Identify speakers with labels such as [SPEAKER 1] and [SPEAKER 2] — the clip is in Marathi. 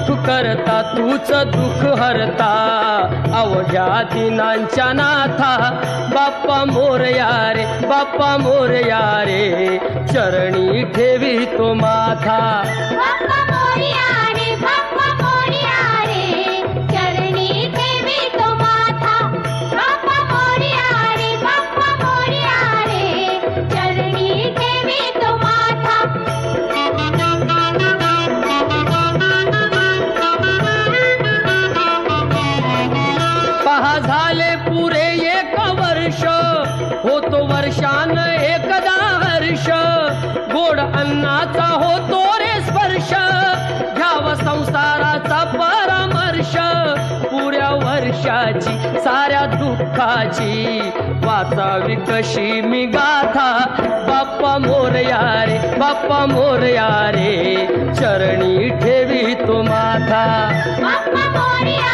[SPEAKER 1] सुख करता तूच दुःख हरता अवघ्या दिनांच्या नाथा बाप्पा मोरया रे बाप्पा मोरया रे चरणी ठेवी तो माथा
[SPEAKER 2] बाप्पा मोरया रे बाप्पा मोरया रे चरणी ठेवी तो माथा बाप्पा मोरया रे बाप्पा मोरया रे चरणी ठेवी तो माथा
[SPEAKER 1] पहा झाले पुरे एक वर्ष होतो वर्षान एकदा हर्ष गोड अन्नाचा होतो रे स्पर्श घ्यावा संसाराचा परामर्श पुऱ्या वर्षाची साऱ्या दुःखाची वाचावी कशी मी गाथा बाप्पा मोरया रे बाप्पा मोरया रे चरणी ठेवी तो माथा
[SPEAKER 2] बाप्पा मोरया